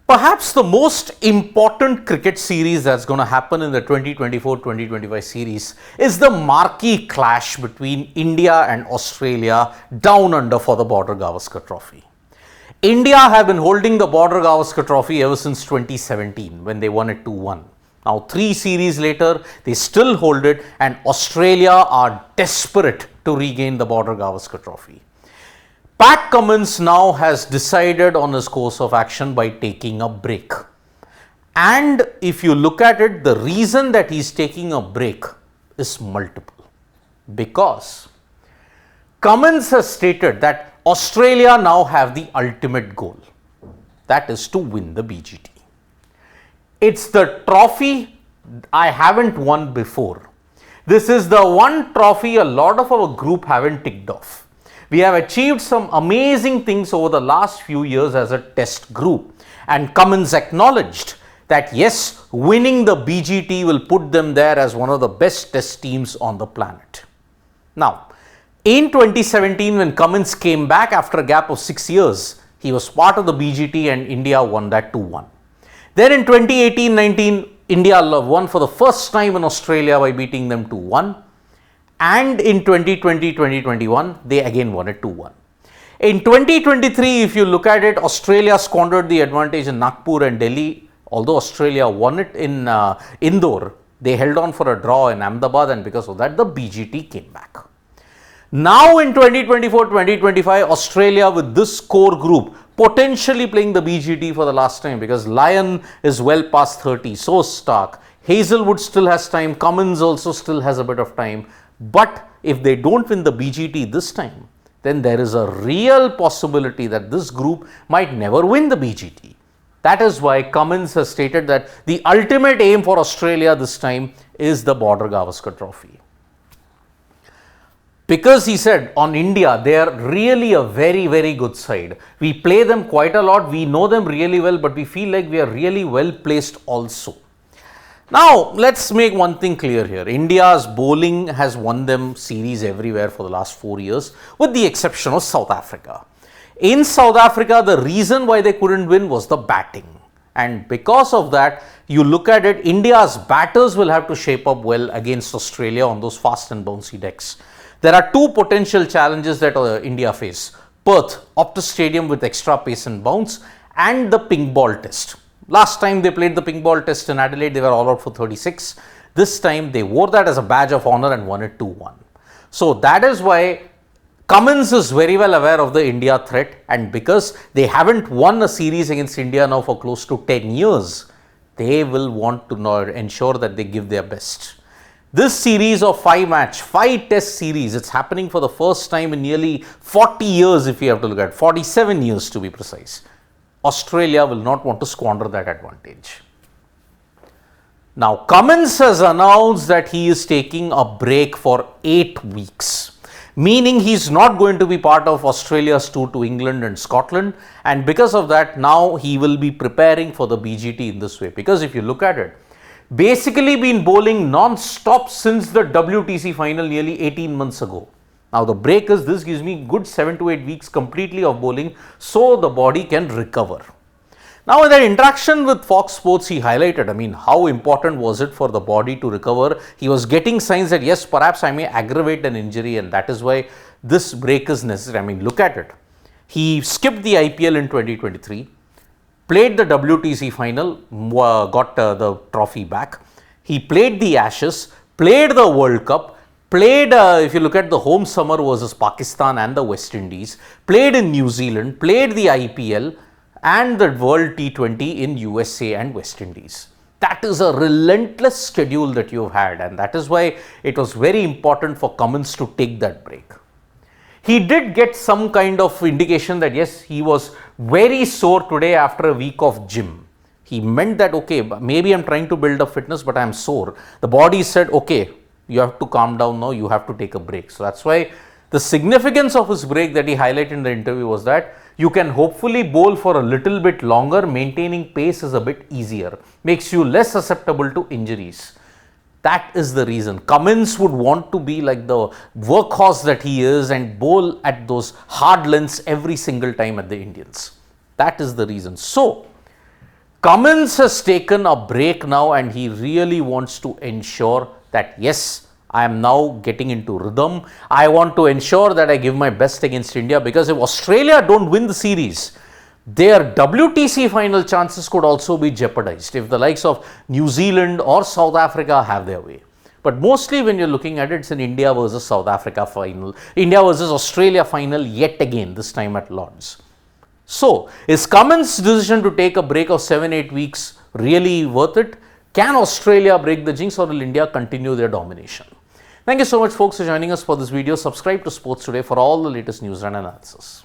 Perhaps the most important cricket series that's going to happen in the 2024-2025 series is the marquee clash between India and Australia down under for the Border-Gavaskar Trophy. India have been holding the Border-Gavaskar Trophy ever since 2017 when they won it 2-1. Now 3 series later, they still hold it, and Australia are desperate to regain the Border-Gavaskar Trophy. Pat Cummins now has decided on his course of action by taking a break. And if you look at it, the reason that he's taking a break is multiple. Because Cummins has stated that Australia now have the ultimate goal. That is to win the BGT. It's the trophy I haven't won before. This is the one trophy a lot of our group haven't ticked off. We have achieved some amazing things over the last few years as a test group, and Cummins acknowledged that yes, winning the BGT will put them there as one of the best test teams on the planet. Now, in 2017 when Cummins came back after a gap of 6 years, he was part of the BGT and India won that 2-1. Then in 2018-19, India won for the first time in Australia by beating them 2-1. And in 2020-2021, they again won it 2-1. In 2023, if you look at it, Australia squandered the advantage in Nagpur and Delhi. Although Australia won it in Indore, they held on for a draw in Ahmedabad, and because of that, the BGT came back. Now in 2024-2025, Australia with this core group potentially playing the BGT for the last time, because Lyon is well past 30, so Stark. Hazelwood still has time, Cummins also still has a bit of time. But if they don't win the BGT this time, then there is a real possibility that this group might never win the BGT. That is why Cummins has stated that the ultimate aim for Australia this time is the Border-Gavaskar Trophy. Because he said on India, they are really a very, very good side. We play them quite a lot, we know them really well, but we feel like we are really well placed also. Now, let's make one thing clear here. India's bowling has won them series everywhere for the last 4 years, with the exception of South Africa. In South Africa, the reason why they couldn't win was the batting. And because of that, you look at it, India's batters will have to shape up well against Australia on those fast and bouncy decks. There are 2 potential challenges that India face. Perth, Optus Stadium with extra pace and bounce, and the pink ball test. Last time they played the pink ball test in Adelaide, they were all out for 36. This time they wore that as a badge of honor and won it 2-1. So that is why Cummins is very well aware of the India threat, and because they haven't won a series against India now for close to 10 years, they will want to ensure that they give their best. This series of 5 test series, it's happening for the first time in nearly 40 years if you have to look at 47 years to be precise. Australia will not want to squander that advantage. Now, Cummins has announced that he is taking a break for 8 weeks, meaning he is not going to be part of Australia's tour to England and Scotland, and because of that, now he will be preparing for the BGT in this way. Because if you look at it, basically been bowling non-stop since the WTC final nearly 18 months ago. Now the break is, this gives me good 7 to 8 weeks completely of bowling, so the body can recover. Now in that interaction with Fox Sports, he highlighted, how important was it for the body to recover. He was getting signs that yes, perhaps I may aggravate an injury, and that is why this break is necessary. Look at it. He skipped the IPL in 2023, played the WTC final, got the trophy back. He played the Ashes, played the World Cup, played, if you look at the home summer versus Pakistan and the West Indies, played in New Zealand, played the IPL and the World T20 in USA and West Indies. That is a relentless schedule that you've had, and that is why it was very important for Cummins to take that break. He did get some kind of indication that yes, he was very sore today after a week of gym. He meant that, okay, maybe I'm trying to build up fitness, but I'm sore. The body said, okay, you have to calm down now, you have to take a break. So that's why the significance of his break that he highlighted in the interview was that you can hopefully bowl for a little bit longer, maintaining pace is a bit easier, makes you less susceptible to injuries. That is the reason. Cummins would want to be like the workhorse that he is and bowl at those hard lengths every single time at the Indians. That is the reason. So, Cummins has taken a break now and he really wants to ensure that yes, I am now getting into rhythm. I want to ensure that I give my best against India, because if Australia don't win the series, their WTC final chances could also be jeopardized if the likes of New Zealand or South Africa have their way. But mostly when you're looking at it, it's an India versus South Africa final, India versus Australia final yet again, this time at Lord's. So, is Cummins' decision to take a break of 7-8 weeks really worth it? Can Australia break the jinx, or will India continue their domination? Thank you so much folks for joining us for this video. Subscribe to Sports Today for all the latest news and analysis.